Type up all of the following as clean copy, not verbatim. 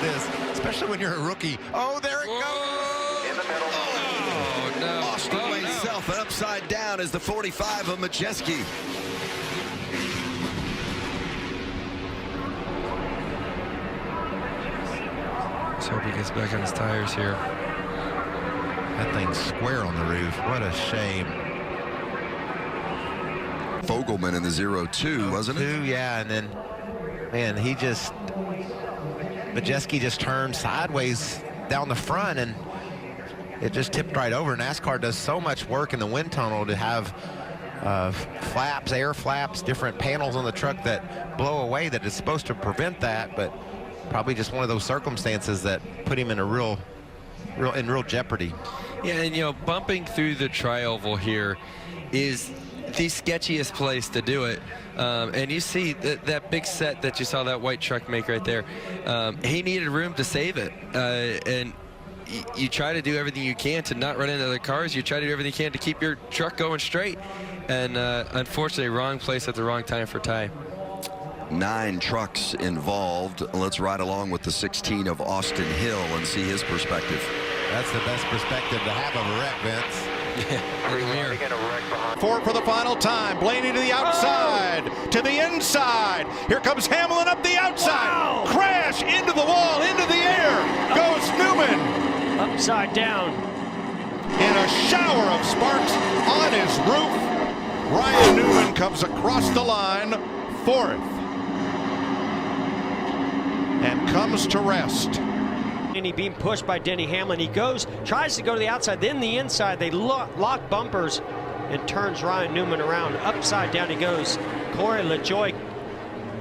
this, especially when you're a rookie. Oh, there it goes. In the middle. Oh, no. Austin weighs himself and upside down is the 45 of Majeski. Let's hope he gets back on his tires here. That thing's square on the roof. What a shame. Fogelman in the 0-2, wasn't it? Yeah, and then, man, Majeski just turned sideways down the front, and it just tipped right over. NASCAR does so much work in the wind tunnel to have flaps, air flaps, different panels on the truck that blow away that is supposed to prevent that, but probably just one of those circumstances that put him in a real jeopardy. Yeah, and you know, bumping through the tri-oval here is the sketchiest place to do it. And you see that big set that you saw that white truck make right there. He needed room to save it. And you try to do everything you can to not run into other cars. You try to do everything you can to keep your truck going straight. And unfortunately, wrong place at the wrong time for Ty. 9 trucks involved. Let's ride along with the 16 of Austin Hill and see his perspective. That's the best perspective to have of a wreck, Vince. For the final time, Blaney to the outside, to the inside. Here comes Hamlin up the outside. Wow. Crash into the wall, into the air. Goes Newman. Upside down. In a shower of sparks on his roof. Ryan Newman comes across the line, 4th. And comes to rest. And he being pushed by Denny Hamlin. He tries to go to the outside, then the inside. They lock bumpers and turns Ryan Newman around. Upside down he goes. Corey LaJoie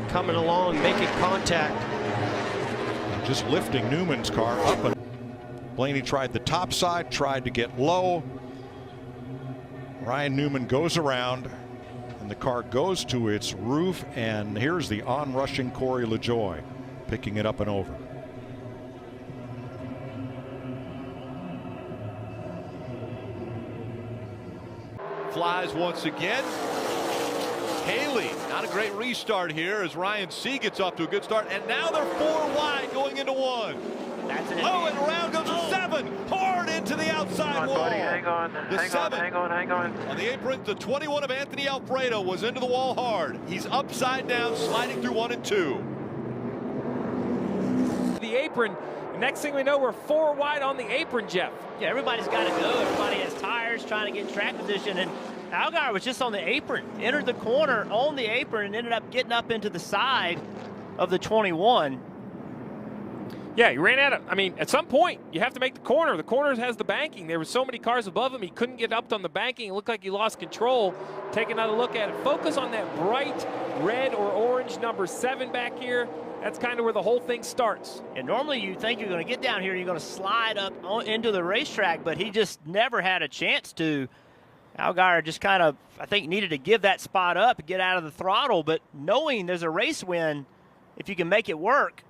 coming along, making contact. Just lifting Newman's car up. Blaney tried the top side, tried to get low. Ryan Newman goes around, and the car goes to its roof, and here's the on-rushing Corey LaJoie, picking it up and over. Flies once again. Haley, not a great restart here as Ryan C gets off to a good start, and now they're 4 wide going into 1. Oh, and around goes the 7, hard into the outside wall. Buddy, hang on, hang on. On the apron, the 21 of Anthony Alfredo was into the wall hard. He's upside down, sliding through 1 and 2. The apron. Next thing we know, we're 4 wide on the apron, Jeff. Yeah, everybody's got to go. Everybody has tires trying to get track position, and Allgaier was just on the apron, entered the corner on the apron, and ended up getting up into the side of the 21. Yeah, he ran out of, I mean, at some point, you have to make the corner. The corner has the banking. There were so many cars above him, he couldn't get up on the banking. It looked like he lost control. Take another look at it. Focus on that bright red or orange number 7 back here. That's kind of where the whole thing starts. And normally you think you're going to get down here and you're going to slide up into the racetrack, but he just never had a chance to. Allgaier just kind of, I think, needed to give that spot up and get out of the throttle, but knowing there's a race win, if you can make it work,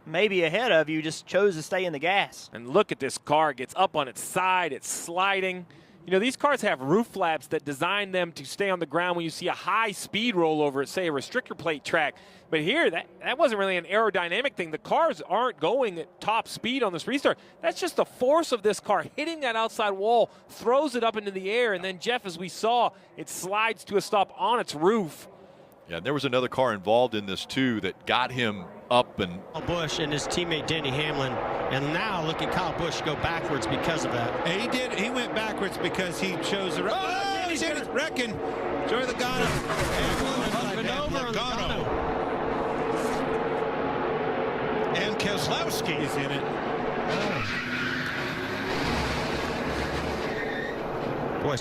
maybe ahead of you, just chose to stay in the gas. And look at this car. It gets up on its side. It's sliding. You know, these cars have roof flaps that design them to stay on the ground when you see a high speed rollover at, say, a restrictor plate track. But here, that wasn't really an aerodynamic thing. The cars aren't going at top speed on this restart. That's just the force of this car hitting that outside wall, throws it up into the air, and then, Jeff, as we saw, it slides to a stop on its roof. Yeah, there was another car involved in this, too, that got him up. And Kyle Busch and his teammate Denny Hamlin, and now look at Kyle Busch go backwards because of that. And he did. He went backwards because he chose the. Oh, he's wrecking. Joey Logano. And Keselowski is in it. Boy.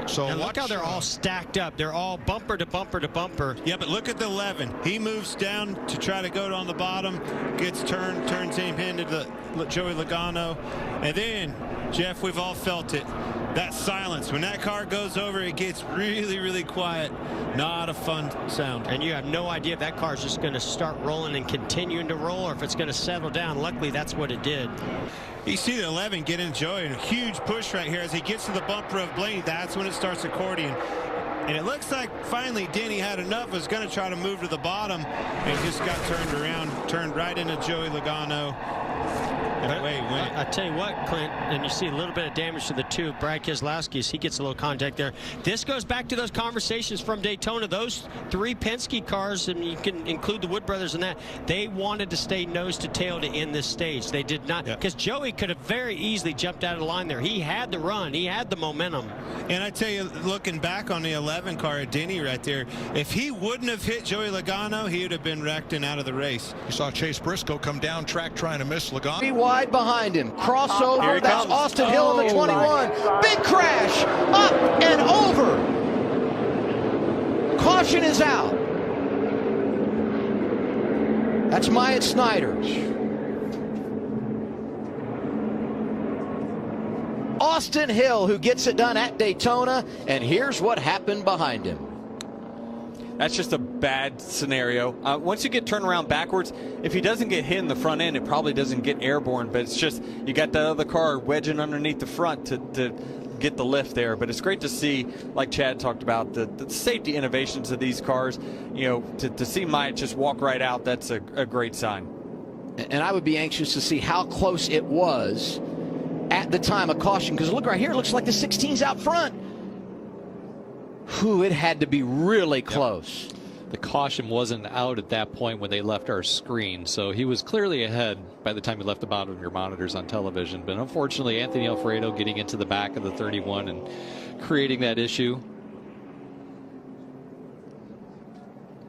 So look how they're all stacked up. They're all bumper to bumper to bumper. Yeah, but look at the 11. He moves down to try to go on the bottom, gets turns him into the Joey Logano, and then Jeff, we've all felt it. That silence when that car goes over, it gets really, really quiet. Not a fun sound. And you have no idea if that car is just going to start rolling and continuing to roll, or if it's going to settle down. Luckily, that's what it did. You see the 11 get in Joey, and a huge push right here as he gets to the bumper of Blaney. That's when it starts accordioning. And it looks like finally Denny had enough, was going to try to move to the bottom, and just got turned around, turned right into Joey Logano. And away he went. I tell you what, Clint, and you see a little bit of damage to the tube. Brad Keselowski, he gets a little contact there. This goes back to those conversations from Daytona. Those 3 Penske cars, and you can include the Wood brothers in that, they wanted to stay nose to tail to end this stage. They did not, because Joey could have very easily jumped out of the line there. He had the run. He had the momentum. And I tell you, looking back on the 11 car at Denny right there, if he wouldn't have hit Joey Logano, he would have been wrecked and out of the race. You saw Chase Briscoe come down track trying to miss Logano. Wide behind him. Crossover. That's Austin Hill in the 21. Big crash. Up and over. Caution is out. That's Myatt Snider. Austin Hill, who gets it done at Daytona, and here's what happened behind him. That's just a bad scenario. Once you get turned around backwards, if he doesn't get hit in the front end, it probably doesn't get airborne, but it's just you got that other car wedging underneath the front to get the lift there. But it's great to see, like Chad talked about, the safety innovations of these cars. You know, to see Myatt just walk right out, that's a great sign. And I would be anxious to see how close it was at the time of caution, because look right here, it looks like the 16's out front. Whew, it had to be really close. The caution wasn't out at that point when they left our screen, so he was clearly ahead by the time he left the bottom of your monitors on television. But unfortunately, Anthony Alfredo getting into the back of the 31 and creating that issue.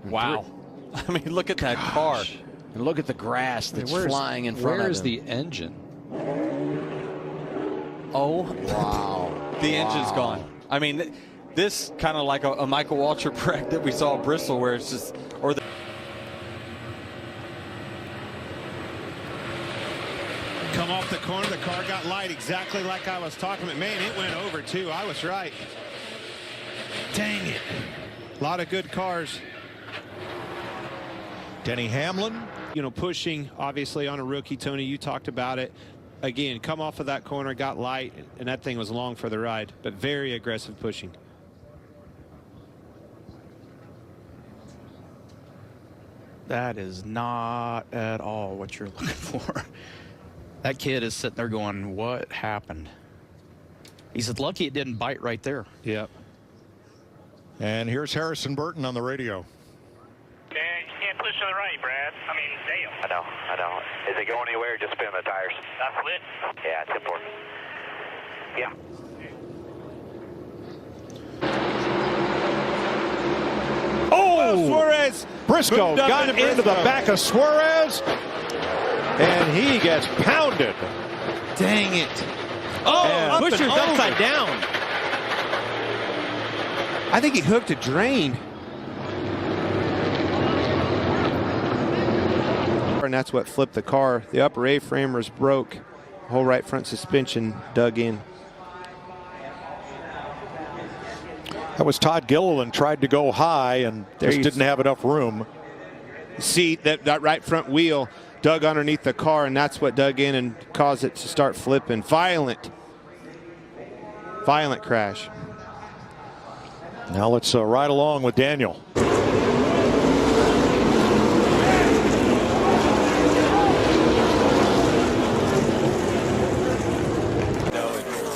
Wow. I mean, look at that car. And look at the grass that's flying in front of him. Where's the engine? Oh, wow. The engine's gone. I mean, this kind of like a Michael Waltrip wreck that we saw at Bristol, where it's just, or the Come off the corner, the car got light exactly like I was talking about. Man, it went over too. I was right. Dang it. A lot of good cars. Denny Hamlin, you know, pushing obviously on a rookie. Tony, you talked about it. Again, come off of that corner, got light, and that thing was long for the ride, but very aggressive pushing. That is not at all what you're looking for. That kid is sitting there going, what happened? He said, lucky it didn't bite right there. Yep. and here's Harrison Burton on the radio. You can't push to the right, Brad. I mean, damn. I know. Is it going anywhere or just spin the tires? That's lit. Yeah, it's important. Yeah. Oh, Suarez. Briscoe got into the back of Suarez, and he gets pounded. Dang it. Oh, Buscher's upside down. I think he hooked a drain. And that's what flipped the car. The upper A-framers broke. Whole right front suspension dug in. That was Todd Gilliland tried to go high and just didn't have enough room. See, that right front wheel dug underneath the car, and that's what dug in and caused it to start flipping. Violent crash. Now let's ride along with Daniel.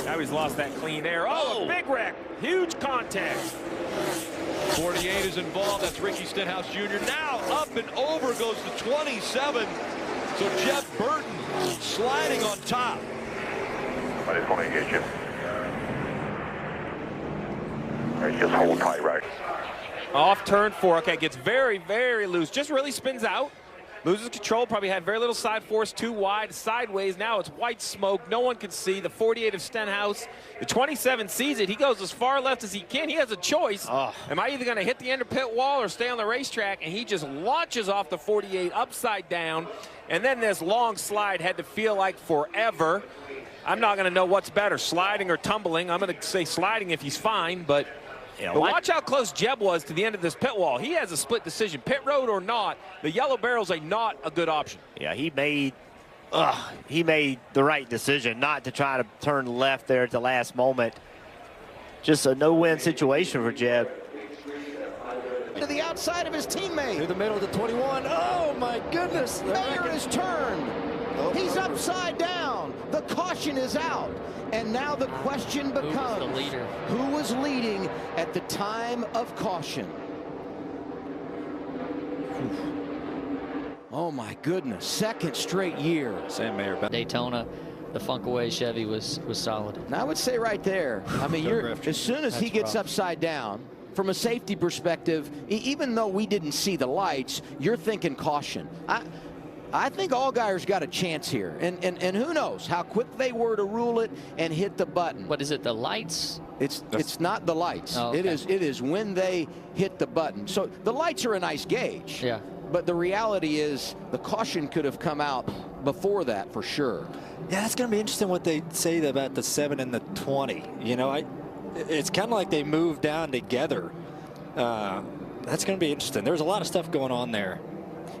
Now he's lost that clean air. Oh, a big wreck. Huge contact. 48 is involved. That's Ricky Stenhouse Jr. Now up and over goes the 27. So Jeff Burton sliding on top. I just want to get you. Just hold tight right. Off turn 4. Okay, gets very, very loose. Just really spins out. Loses control. Probably had very little side force. Too wide. Sideways. Now it's white smoke. No one can see. The 48 of Stenhouse. The 27 sees it. He goes as far left as he can. He has a choice. Am I either going to hit the end pit wall or stay on the racetrack? And he just launches off the 48 upside down. And then this long slide had to feel like forever. I'm not going to know what's better, sliding or tumbling. I'm going to say sliding if he's fine, but watch how close Jeb was to the end of this pit wall. He has a split decision, pit road or not. The yellow barrel's not a good option. Yeah, he made the right decision not to try to turn left there at the last moment. Just a no-win situation for Jeb. into the outside of his teammate. Through the middle of the 21. Oh, my goodness. Mayer is turned. He's upside down. The caution is out. And now the question becomes, who was leading at the time of caution? Oh, my goodness. Second straight year. Sam Mayer. Daytona, the Funkaway Chevy was solid. And I would say right there, I mean, as soon as he gets upside down, from a safety perspective, even though we didn't see the lights, you're thinking caution. I think Allgaier's got a chance here. And who knows how quick they were to rule it and hit the button. What is it, the lights? It's not the lights. Oh, okay. It is when they hit the button. So the lights are a nice gauge. Yeah. But the reality is the caution could have come out before that for sure. Yeah, that's going to be interesting what they say about the 7 and the 20. You know, it's kind of like they moved down together. That's going to be interesting. There's a lot of stuff going on there.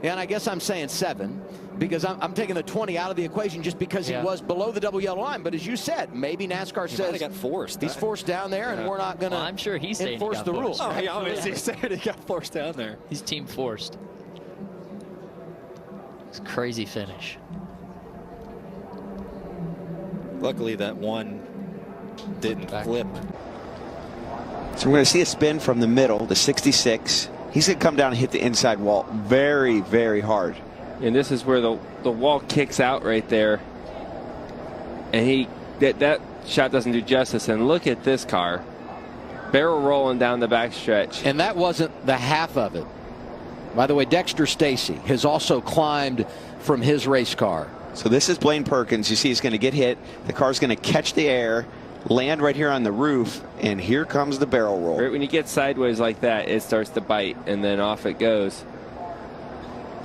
Yeah, and I guess I'm saying 7 because I'm taking the 20 out of the equation just because he was below the double yellow line. But as you said, maybe NASCAR says got forced. He's forced down there, and we're not going to I'm sure he's enforce the rules. Oh, he obviously said he got forced down there. He's team forced. It's a crazy finish. Luckily, that one didn't flip. So we're going to see a spin from the middle, the 66. He's going to come down and hit the inside wall very, very hard. And this is where the wall kicks out right there. And that shot doesn't do justice. And look at this car. Barrel rolling down the backstretch. And that wasn't the half of it. By the way, Dexter Stacy has also climbed from his race car. So this is Blaine Perkins. You see he's going to get hit. The car's going to catch the air, land right here on the roof, and here comes the barrel roll. Right when you get sideways like that, it starts to bite, and then off it goes.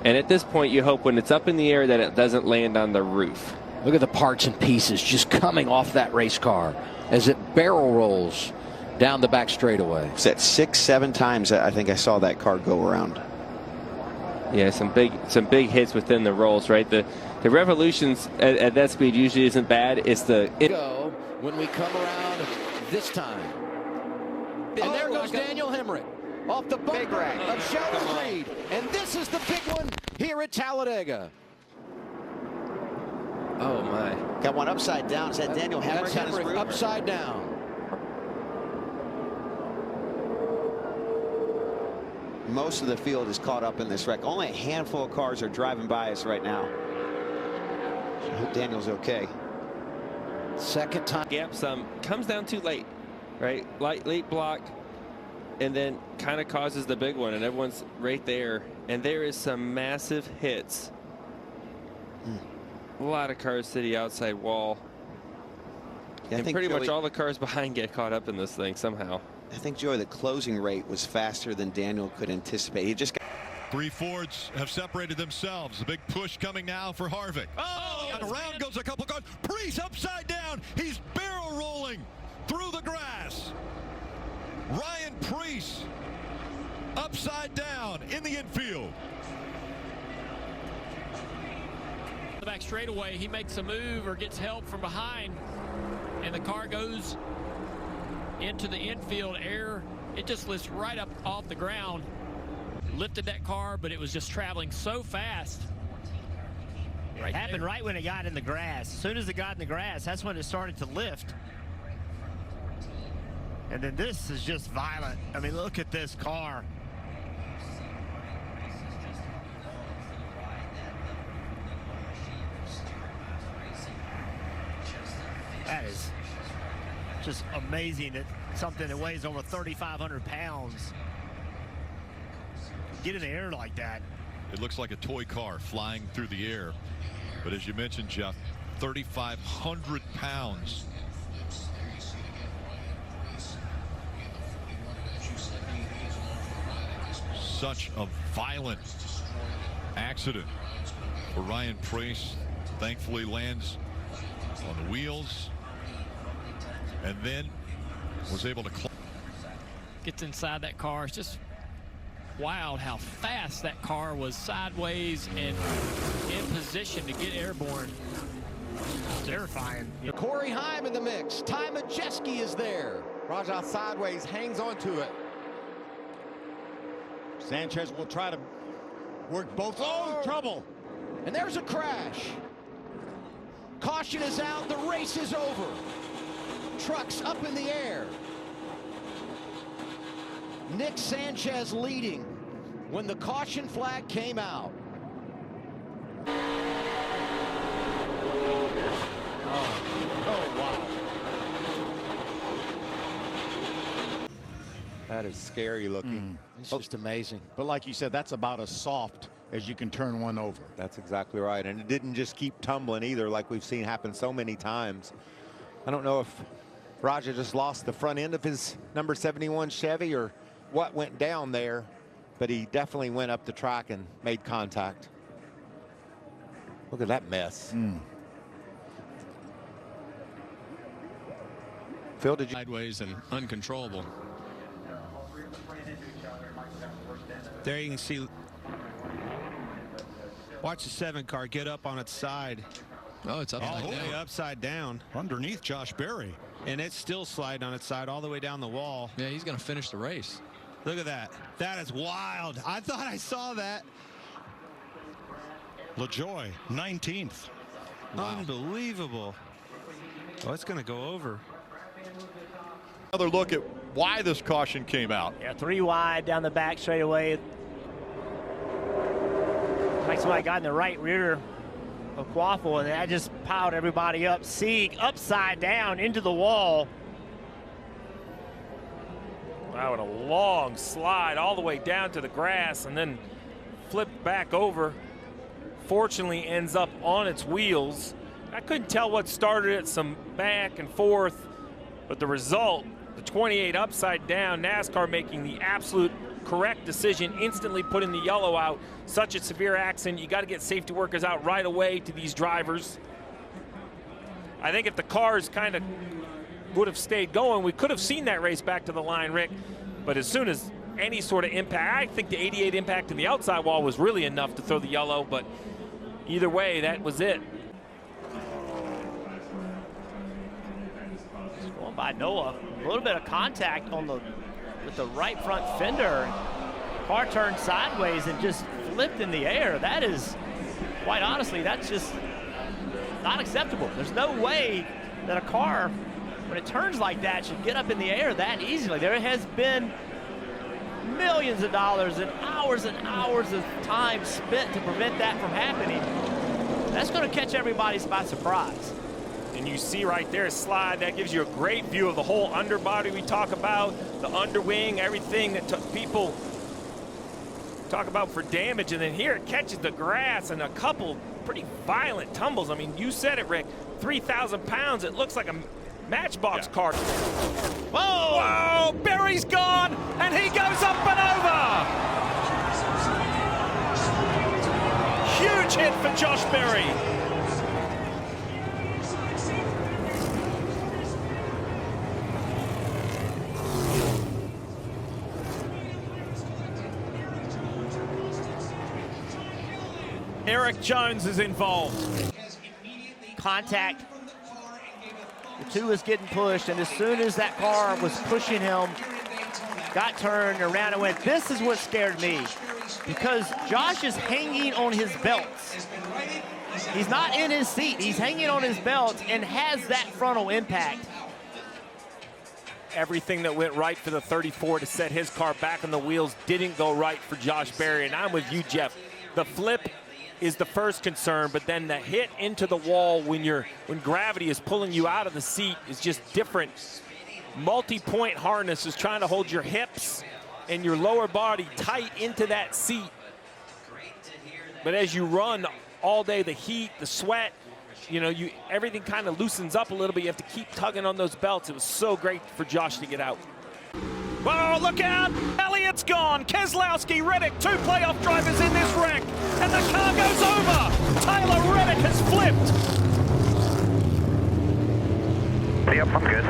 And at this point, you hope when it's up in the air that it doesn't land on the roof. Look at the parts and pieces just coming off that race car as it barrel rolls down the back straightaway. It's at 6-7 times I think I saw that car go around. Yeah, some big hits within the rolls, right? The revolutions at that speed usually isn't bad. It's the go when we come around this time. And there goes Daniel Hemrick off the bumper of Sheldon Reed. And this is the big one here at Talladega. Oh my! Got one upside down. Is that Daniel Hemrick on his roof? Upside down. Most of the field is caught up in this wreck. Only a handful of cars are driving by us right now. I hope Daniel's okay. Second time. Gap some comes down too late, right? Late block, and then kind of causes the big one, and everyone's right there. And there is some massive hits. A lot of cars to the outside wall. Yeah, and pretty much all the cars behind get caught up in this thing somehow. I think, Joey, the closing rate was faster than Daniel could anticipate. He just got 3 Fords have separated themselves. The big push coming now for Harvick. Oh, and around goes a couple cars. Preece upside down. He's barrel rolling through the grass. Ryan Preece upside down in the infield. The back straightaway, he makes a move or gets help from behind, and the car goes into the infield air. It just lifts right up off the ground. Lifted that car, but it was just traveling so fast. It happened right when it got in the grass. As soon as it got in the grass, that's when it started to lift. And then this is just violent. I mean, look at this car. That is just amazing that something that weighs over 3,500 pounds get in the air like that. It looks like a toy car flying through the air. But as you mentioned, Jeff, 3,500 pounds. Such a violent accident for Ryan Preece. Thankfully lands on the wheels and then was able to Gets inside that car. It's just wild how fast that car was sideways and in position to get airborne. Terrifying. Corey Heim in the mix. Ty Majeski is there. Rajah sideways hangs onto it. Sanchez will try to work both. Oh, trouble. And there's a crash. Caution is out. The race is over. Trucks up in the air. Nick Sanchez leading when the caution flag came out. Oh, wow. That is scary looking. It's just amazing. But like you said, that's about as soft as you can turn one over. That's exactly right. And it didn't just keep tumbling either, like we've seen happen so many times. I don't know if Raja just lost the front end of his number 71 Chevy or what went down there, but he definitely went up the track and made contact. Look at that mess. Phil, did you? Sideways and uncontrollable. There you can see. Watch the 7 car get up on its side. Oh, it's upside all the way down. upside down. Underneath Josh Berry. And it's still sliding on its side all the way down the wall. Yeah, he's going to finish the race. Look at that. That is wild. I thought I saw that. LaJoy, 19th. Wow. Unbelievable. Oh, it's going to go over. Another look at why this caution came out. Yeah, 3 wide down the back straightaway. Like somebody got in the right rear of Quaffle, and that just piled everybody up. Sieg upside down into the wall. Wow, and a long slide all the way down to the grass and then flipped back over. Fortunately ends up on its wheels. I couldn't tell what started it, some back and forth, but the result, the 28 upside down, NASCAR making the absolute correct decision, instantly putting the yellow out. Such a severe accident, you got to get safety workers out right away to these drivers. I think if the cars kind of would have stayed going, we could have seen that race back to the line, Rick. But as soon as any sort of impact, I think the 88 impact in the outside wall was really enough to throw the yellow, but either way, that was it. Going by Noah, a little bit of contact on the with the right front fender. Car turned sideways and just flipped in the air. That is, quite honestly, that's just not acceptable. There's no way that a car, when it turns like that, should get up in the air that easily. There has been millions of dollars and hours of time spent to prevent that from happening. That's going to catch everybody by surprise. And you see right there, slide, that gives you a great view of the whole underbody we talk about, the underwing, everything that people talk about for damage. And then here it catches the grass and a couple pretty violent tumbles. I mean, you said it, Rick, 3,000 pounds. It looks like a Matchbox car. Whoa! Whoa! Berry's gone, and he goes up and over. Huge hit for Josh Berry. Eric Jones is involved. Contact. The 2 is getting pushed, and as soon as that car was pushing him, got turned around and went. This is what scared me, because Josh is hanging on his belts. He's not in his seat. He's hanging on his belts and has that frontal impact. Everything that went right for the 34 to set his car back on the wheels didn't go right for Josh Berry, and I'm with you, Jeff. The flip is the first concern, but then the hit into the wall when gravity is pulling you out of the seat is just different. Multi-point harness is trying to hold your hips and your lower body tight into that seat. But as you run all day, the heat, the sweat, everything kind of loosens up a little bit. You have to keep tugging on those belts. It was so great for Josh to get out. Whoa, look out! Elliott's gone. Keselowski, Reddick, 2 playoff drivers in this wreck. And the car goes over. Tyler Reddick has flipped. Yep, I'm good.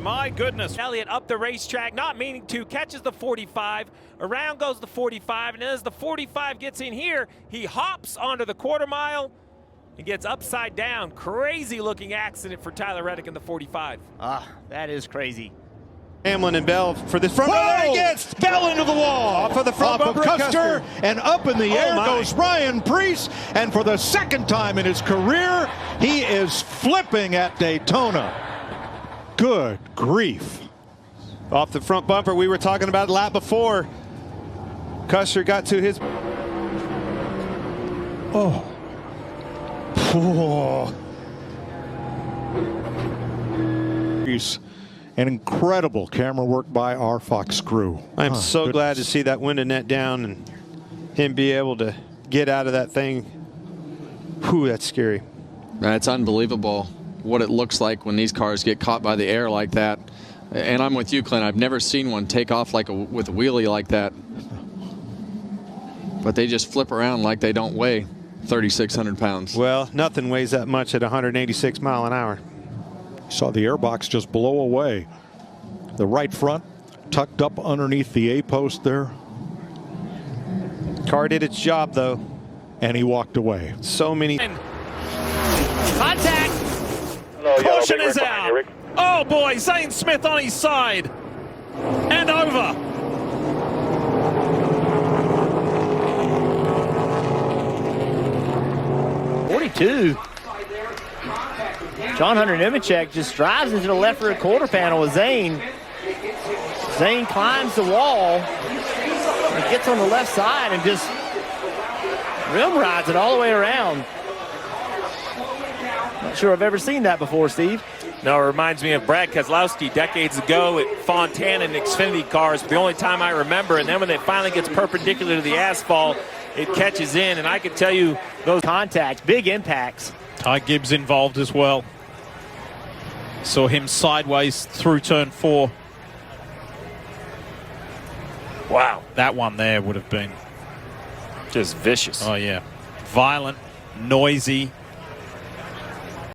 My goodness. Elliott up the racetrack, not meaning to, catches the 45. Around goes the 45, and as the 45 gets in here, he hops onto the quarter mile and gets upside down. Crazy looking accident for Tyler Reddick in the 45. That is crazy. Hamlin and Bell for the front. Whoa! He gets Bell into the wall. Off of the front bumper, Custer, and up in the air goes Ryan Preece. And for the second time in his career, he is flipping at Daytona. Good grief. Off the front bumper, we were talking about the lap before. Custer got to his. Oh. An incredible camera work by our Fox crew. I'm so glad to see that window net down and him be able to get out of that thing. Whew, that's scary. It's unbelievable what it looks like when these cars get caught by the air like that. And I'm with you, Clint. I've never seen one take off like with a wheelie like that. But they just flip around like they don't weigh 3,600 pounds. Well, nothing weighs that much at 186 mile an hour. Saw the airbox just blow away. The right front tucked up underneath the A-post there. Car did its job, though. And he walked away. So many. Contact. Caution is out. Oh boy, Zane Smith on his side. And over. John Hunter Nemechek just drives into the left rear quarter panel with Zane. Zane climbs the wall and gets on the left side and just rim rides it all the way around. Not sure I've ever seen that before, Steve. No, it reminds me of Brad Keselowski decades ago at Fontana and Xfinity cars. The only time I remember, and then when it finally gets perpendicular to the asphalt, it catches in, and I can tell you those contacts, big impacts. Ty Gibbs involved as well. Saw him sideways through turn 4. Wow. That one there would have been just vicious. Oh, yeah. Violent, noisy,